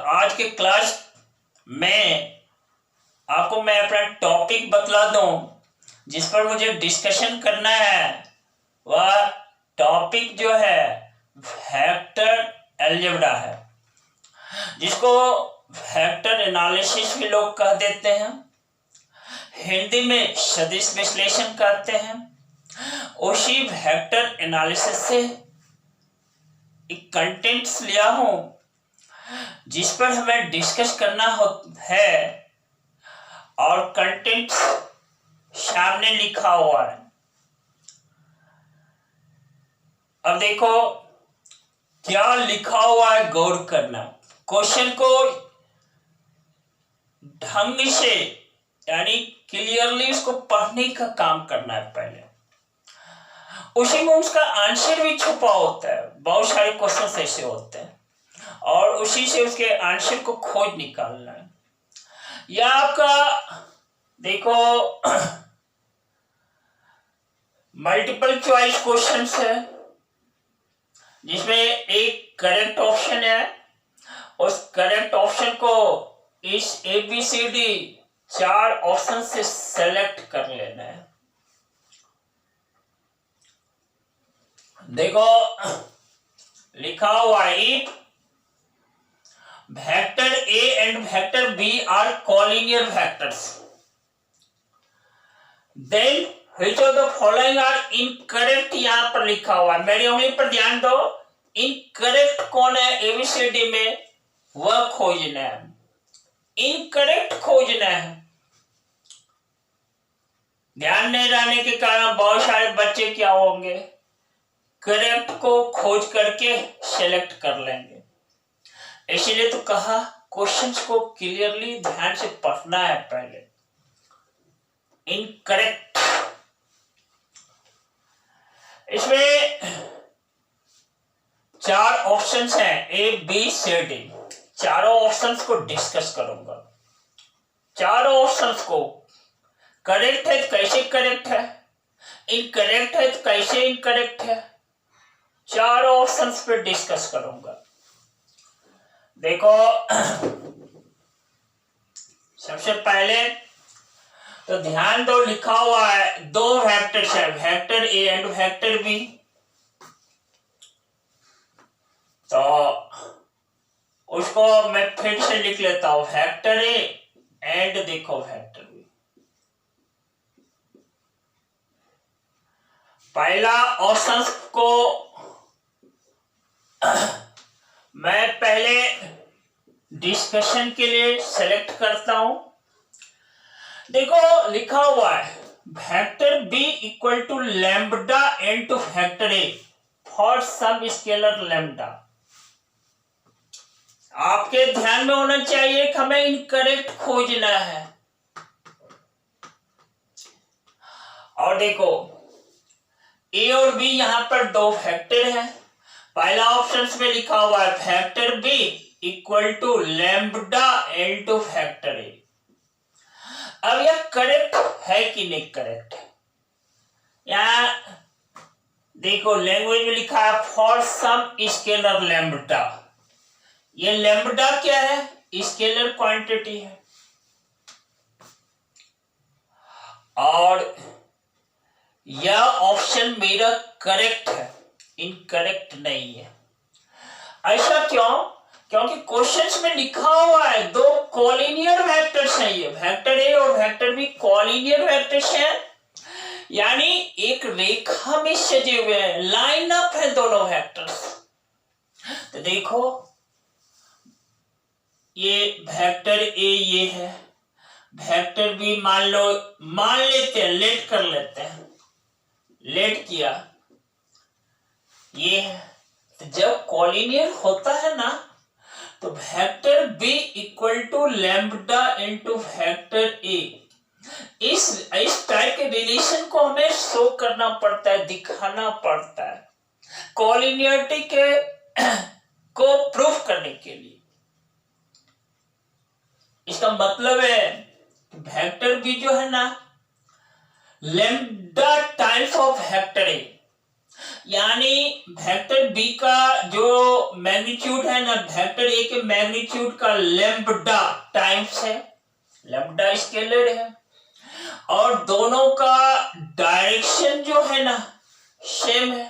आज के क्लास में आपको मैं अपना टॉपिक बतला दूं जिस पर मुझे डिस्कशन करना है। वह टॉपिक जो है वेक्टर अलजेब्रा है, जिसको वेक्टर एनालिसिस भी लोग कह देते हैं, हिंदी में सदिश विश्लेषण कहते हैं। उसी वेक्टर एनालिसिस से एक कंटेंट्स लिया हूं जिस पर हमें डिस्कस करना है और कंटेंट सामने लिखा हुआ है। अब देखो क्या लिखा हुआ है, गौर करना। क्वेश्चन को ढंग से यानी क्लियरली उसको पढ़ने का काम करना है पहले। उसी में उसका आंसर भी छुपा होता है। बहुत सारे क्वेश्चन ऐसे होते हैं और उसी से उसके आंसर को खोज निकालना है। यह आपका देखो मल्टीपल चॉइस क्वेश्चंस है जिसमें एक करेक्ट ऑप्शन है। उस करेक्ट ऑप्शन को इस ABCD 4 ऑप्शन से सेलेक्ट कर लेना है। देखो लिखा हुआ है vector A and vector B are collinear vectors. Then which of the following are incorrect? यहां पर लिखा हुआ है, मेरी उंगली पर ध्यान दो। इनकरेक्ट कौन है ABCD में, वह खोजना है। इनकरेक्ट खोजना है। ध्यान नहीं रहने के कारण बहुत सारे बच्चे क्या होंगे, करेक्ट को खोज करके सेलेक्ट कर लेंगे। इसीलिए तो कहा क्वेश्चंस को क्लियरली ध्यान से पढ़ना है पहले। इनकरेक्ट, इसमें 4 ऑप्शंस हैं ABCD। चारों ऑप्शंस को डिस्कस करूंगा। चारों ऑप्शंस को करेक्ट है तो कैसे करेक्ट है, इनकरेक्ट है तो कैसे इनकरेक्ट है, चारों ऑप्शंस पे डिस्कस करूंगा। देखो सबसे पहले तो ध्यान दो, लिखा हुआ है 2 वेक्टर्स है, vector A and vector B। तो उसको मैं फिर से लिख लेता हूं, वेक्टर A एंड देखो वेक्टर B। पहला ऑप्शन को मैं पहले डिस्कशन के लिए सेलेक्ट करता हूं। देखो लिखा हुआ है vector B equal to lambda into vector A for some scalar lambda. आपके ध्यान में होना चाहिए कि हमें इनकरेक्ट खोजना है। और देखो A और B यहां पर 2 वेक्टर हैं। पहला ऑप्शन में लिखा हुआ है vector B equal to lambda into vector A। अब यह करेक्ट है कि नहीं करेक्ट है, यहां देखो लैंग्वेज में लिखा है फॉर सम स्केलर लैम्ब्डा। ये लैम्ब्डा क्या है, स्केलर क्वांटिटी है। और यह ऑप्शन मेरा करेक्ट है, इनकरेक्ट नहीं है। ऐसा क्यों? क्योंकि क्वेश्चंस में लिखा हुआ है 2 कॉलिनियर वेक्टर्स हैं। ये वेक्टर A और वेक्टर B कॉलिनियर वेक्टर्स हैं, यानी एक रेखा में सजे हुए हैं, लाइन अप है दोनों वेक्टर्स। तो देखो ये वेक्टर A ये है, वेक्टर B मान लेते हैं, लेट कर लेते हैं, लेट किया ये है। तो जब कॉलिनियर होता है ना तो vector B equal to lambda into vector A, इस टाइप के रिलेशन को हमें शो करना पड़ता है, दिखाना पड़ता है कॉलिनियरिटी के को प्रूफ करने के लिए। इसका मतलब है वेक्टर B जो है ना lambda times of vector A, यानी वेक्टर बी का जो मैग्नीट्यूड है ना, वेक्टर ए के मैग्नीट्यूड का लैम्ब्डा टाइम्स है, लैम्ब्डा स्केलर है, और दोनों का डायरेक्शन जो है ना सेम है।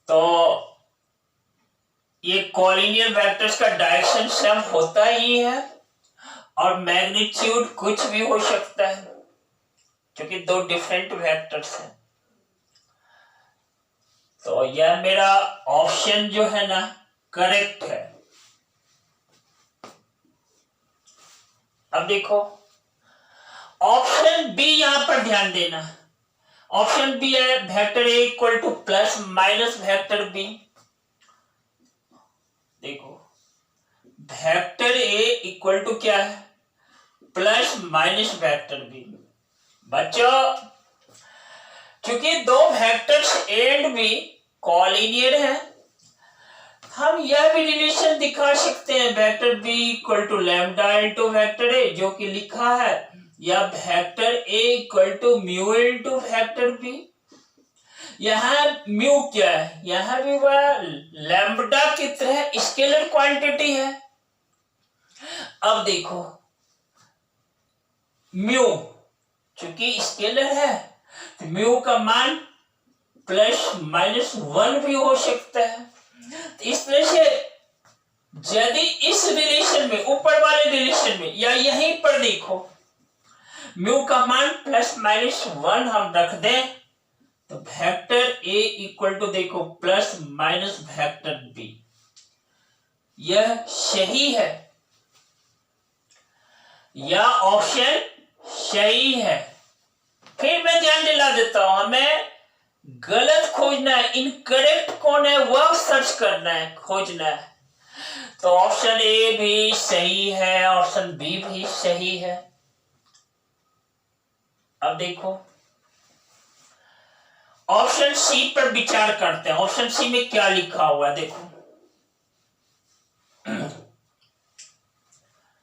तो ये कॉलिनियर वेक्टर्स का डायरेक्शन सेम होता ही है, और मैग्नीट्यूड कुछ भी हो सकता है क्योंकि दो डिफरेंट वेक्टर्स हैं। तो यह मेरा ऑप्शन जो है ना करेक्ट है। अब देखो ऑप्शन बी, यहां पर ध्यान देना, ऑप्शन बी है vector A equal to plus minus vector B. देखो वेक्टर ए इक्वल टू क्या है, प्लस माइनस वेक्टर बी। बच्चों क्योंकि दो vectors A and B collinear है, हम यह भी रिलेशन दिखा सकते हैं vector B equal to lambda into vector A, जो कि लिखा है, या vector A equal to mu into vector B. यहां म्यू क्या है, यहां भी वह लैम्बडा की तरह स्केलर क्वांटिटी है। अब देखो म्यू चूंकि स्केलर है, तो म्यू का मान प्लस माइनस 1 भी हो सकता है। तो इस तरह से यदि इस रिलेशन में, ऊपर वाले रिलेशन में, या यहीं पर देखो म्यू का मान प्लस माइनस 1 हम रख दें, तो वेक्टर ए इक्वल टू देखो प्लस माइनस वेक्टर बी, यह सही है, यह ऑप्शन सही है। फिर मैं ध्यान दिला देता हूं, हमें गलत खोजना है, इनकरेक्ट कौन है वह सर्च करना है, खोजना है। तो ऑप्शन ए भी सही है, ऑप्शन बी भी सही है। अब देखो ऑप्शन सी पर विचार करते हैं। ऑप्शन सी में क्या लिखा हुआ है, देखो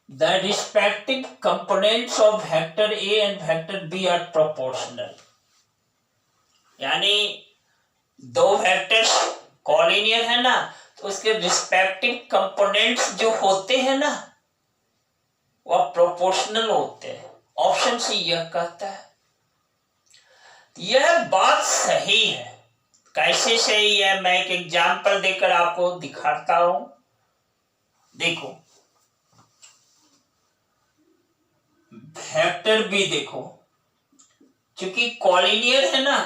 the respective components of vector A and vector B are proportional। यानी दो वेक्टर्स कॉलिनियर है ना, तो उसके रिस्पेक्टिव कंपोनेंट्स जो होते हैं ना वह प्रोपोर्शनल होते हैं। ऑप्शन सी यह कहता है। यह बात सही है। कैसे सही है, मैं एक एग्जांपल देकर आपको दिखाता हूं। देखो वेक्टर बी देखो, क्योंकि कॉलिनियर है ना,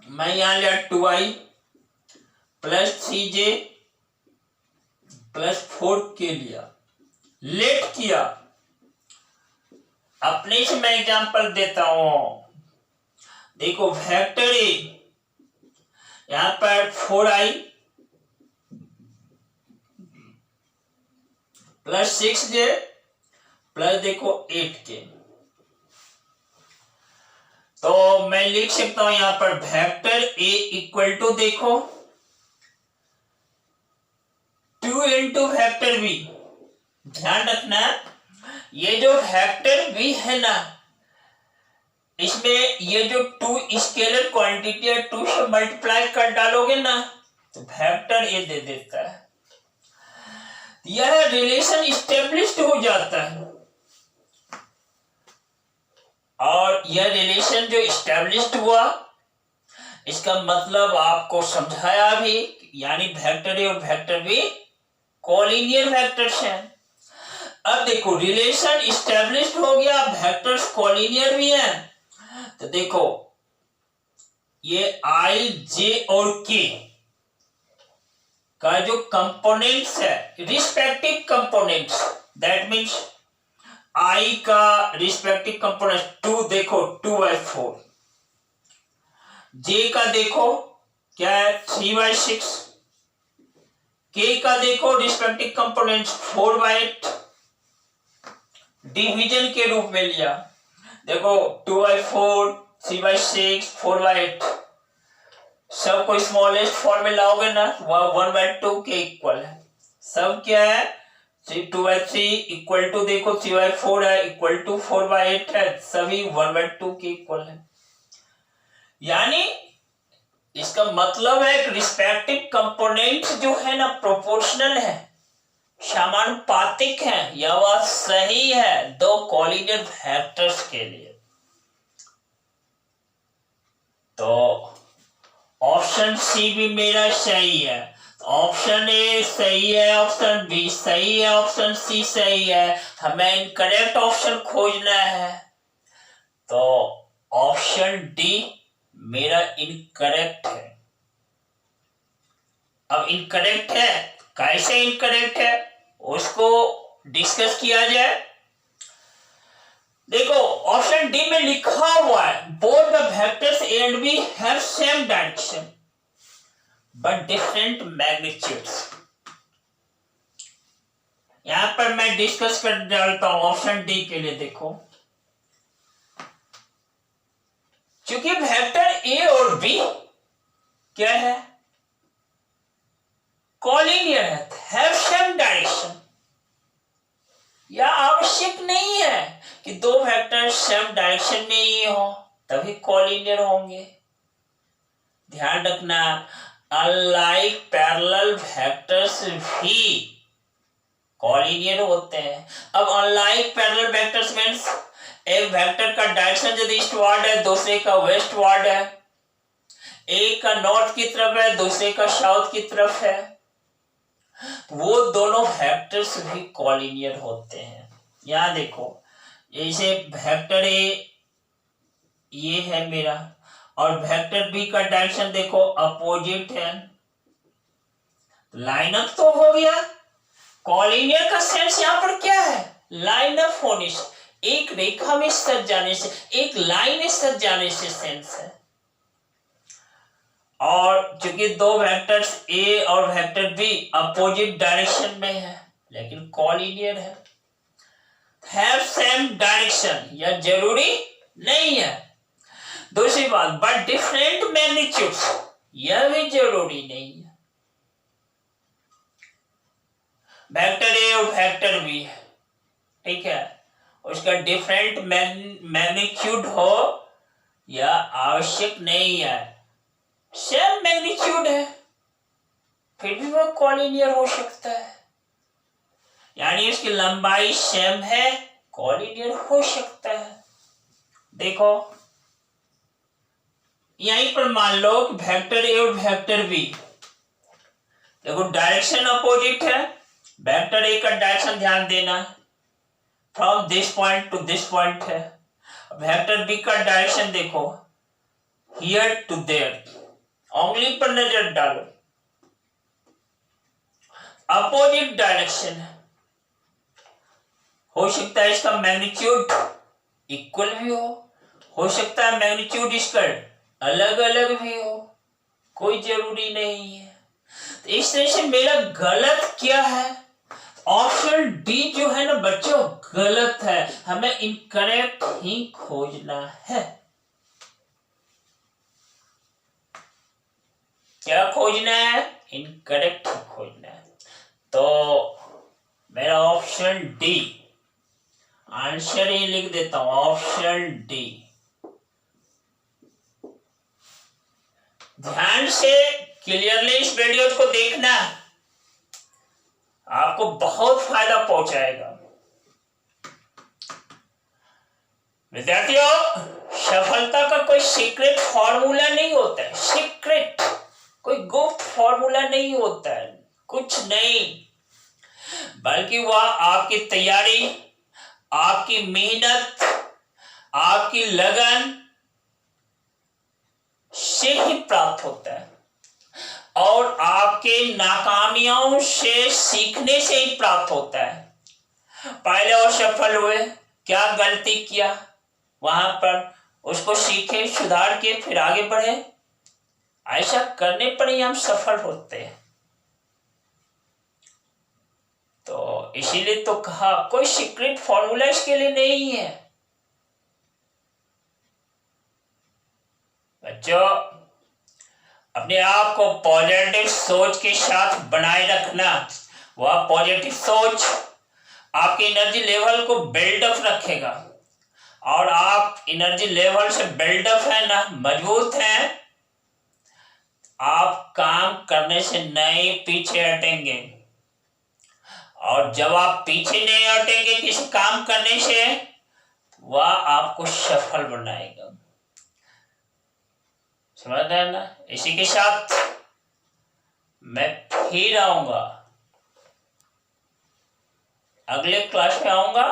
मैं यहां लिया 2i plus 3j plus 4k लिया, लेट किया। अपने से मैं एग्जांपल देता हूं। देखो वेक्टर ए, यहां पर 4i प्लस 6j प्लस देखो 8k, तो मैं लिख सकता हूं यहां पर वेक्टर ए इक्वल टू देखो 2 इंटू वेक्टर बी। ध्यान रखना ये जो वेक्टर बी है ना, इसमें ये जो 2 स्केलर क्वांटिटी है, 2 से मल्टीप्लाई कर डालोगे ना तो वेक्टर ए दे देता है। यह रिलेशन स्टेब्लिश्ड हो जाता है, और यह रिलेशन जो स्टैब्लिश्ड हुआ, इसका मतलब आपको समझाया भी, यानी वेक्टर ए और वेक्टर बी कॉलिनियर वेक्टर्स हैं। अब देखो रिलेशन स्टैब्लिश्ड हो गया, वेक्टर्स कॉलिनियर भी हैं, तो देखो ये आई जे और के का जो कंपोनेंट्स है, respective components, that means I का रिस्पेक्टिव कंपोनेंट 2 देखो 2/4, जे का देखो क्या है 3/6, के का देखो रिस्पेक्टिव कंपोनेंट्स 4/8, डिवीजन के रूप में लिया। देखो 2/4, 3/6, 4/8, सब को स्मॉलेस्ट फॉर्म में लाओगे ना, वह 1/2 के इक्वल है। सब क्या है 2/3 इक्वल टू देखो 3/4 है, इक्वल टू 4/8 है, सभी 1/2 के इक्वल है। यानी इसका मतलब है रिस्पेक्टिव कंपोनेंट जो है ना प्रोपोर्शनल है, समानुपातिक है। यह बात सही है दो कोलिनियर वेक्टर्स के लिए। तो ऑप्शन सी भी मेरा सही है, ऑप्शन ए सही है, ऑप्शन बी सही है, ऑप्शन सी सही है। हमें इनकरेक्ट ऑप्शन खोजना है, तो ऑप्शन डी मेरा इनकरेक्ट है। अब इनकरेक्ट है, कैसे इनकरेक्ट है उसको डिस्कस किया जाए। देखो ऑप्शन डी में लिखा हुआ है both the vectors A and B have same direction but different magnitudes. यहां पर मैं डिस्कस कर डालता हूं ऑप्शन डी के लिए। देखो क्योंकि वेक्टर ए और बी क्या है, कॉलिनियर है, हैव सेम डायरेक्शन। यह आवश्यक नहीं है कि दो वेक्टर सेम डायरेक्शन में ही हो तभी कॉलिनियर होंगे। ध्यान रखना अनलाइक पैरेलल वेक्टर्स भी कॉलिनियर होते हैं। अब अनलाइक पैरेलल वेक्टर्स मींस एक वेक्टर का डायरेक्शन यदि ईस्टवर्ड है, दूसरे का वेस्टवर्ड है, एक का नॉर्थ की तरफ है, दूसरे का साउथ की तरफ है, वो दोनों वेक्टर्स भी कॉलिनियर होते हैं। यहां देखो जैसे वेक्टर ए ये है मेरा और वेक्टर बी का डायरेक्शन देखो अपोजिट है, लाइन अप तो हो गया। कॉलिनियर का सेंस यहां पर क्या है, लाइन अप होने से, एक रेखा में सज जाने से, एक लाइन में सज जाने से सेंस है। और चूंकि दो वेक्टर्स ए और वेक्टर बी अपोजिट डायरेक्शन में है लेकिन कॉलिनियर है, हैव सेम डायरेक्शन, यह जरूरी नहीं है। दूसरी बात बट डिफरेंट मैग्नीट्यूड्स, यह भी जरूरी नहीं है। वेक्टर ए और वेक्टर बी है, ठीक है, उसका डिफरेंट मैग्नीट्यूड हो यह आवश्यक नहीं है। सेम मैग्नीट्यूड है फिर भी वह कॉलिनियर हो सकता है, यानी उसकी लंबाई सेम है, कॉलिनियर हो सकता है। देखो यहीं पर मान लो कि वेक्टर ए और वेक्टर बी, देखो डायरेक्शन अपोजिट है। वेक्टर ए का डायरेक्शन ध्यान देना from this point two this point है, वेक्टर बी का डायरेक्शन देखो हियर टू देयर, उंगली पर नजर डालो, अपोजिट डायरेक्शन है। हो सकता है इसका मैग्नीट्यूड इक्वल भी हो सकता है मैग्नीट्यूड इसका अलग अलग भी हो, कोई जरूरी नहीं है। तो इस तरह से मेरा गलत क्या है, ऑप्शन डी जो है ना बच्चों गलत है, हमें इनकरेक्ट ही खोजना है। क्या खोजना है, इनकरेक्ट खोजना है। तो मेरा ऑप्शन डी आंसर ही लिख देता हूं, ऑप्शन डी। ध्यान से क्लियरली इस वीडियो को देखना, आपको बहुत फायदा पहुंचाएगा। विद्यार्थियों सफलता का कोई सीक्रेट फॉर्मूला नहीं होता है, सीक्रेट कोई गुप्त फॉर्मूला नहीं होता है, कुछ नहीं, बल्कि वह आपकी तैयारी, आपकी मेहनत, आपकी लगन से ही प्राप्त होता है और आपके नाकामियों से सीखने से ही प्राप्त होता है। पहले और सफल हुए, क्या गलती किया वहां पर उसको सीखे, सुधार के फिर आगे बढ़े, ऐसा करने पर ही हम सफल होते हैं। तो इसीलिए तो कहा कोई सीक्रेट फॉर्मूला इसके लिए नहीं है। बच्चों अपने आप को पॉजिटिव सोच के साथ बनाए रखना, वह पॉजिटिव सोच आपके एनर्जी लेवल को बिल्डअप रखेगा और आप एनर्जी लेवल से बिल्डअप है ना, मजबूत हैं, आप काम करने से नहीं पीछे हटेंगे। और जब आप पीछे नहीं हटेंगे किसी काम करने से, वह आपको सफल बनाएगा। समझ रहे हैं ना? इसी के साथ मैं फिर आऊंगा, अगले क्लास में आऊंगा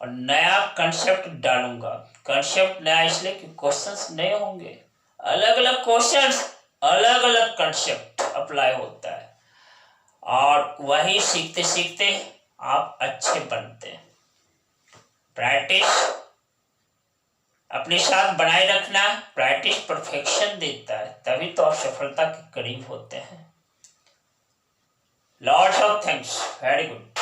और नया कंसेप्ट डालूंगा। कंसेप्ट नया इसलिए कि क्वेश्चंस नए होंगे, अलग अलग क्वेश्चंस, अलग अलग कंसेप्ट अप्लाई होता है, और वही सीखते सीखते आप अच्छे बनते हैं। प्रैक्टिस अपने साथ बनाए रखना, प्रैक्टिस परफेक्शन देता है, तभी तो आप सफलता के करीब होते हैं। Lots of thanks, very good.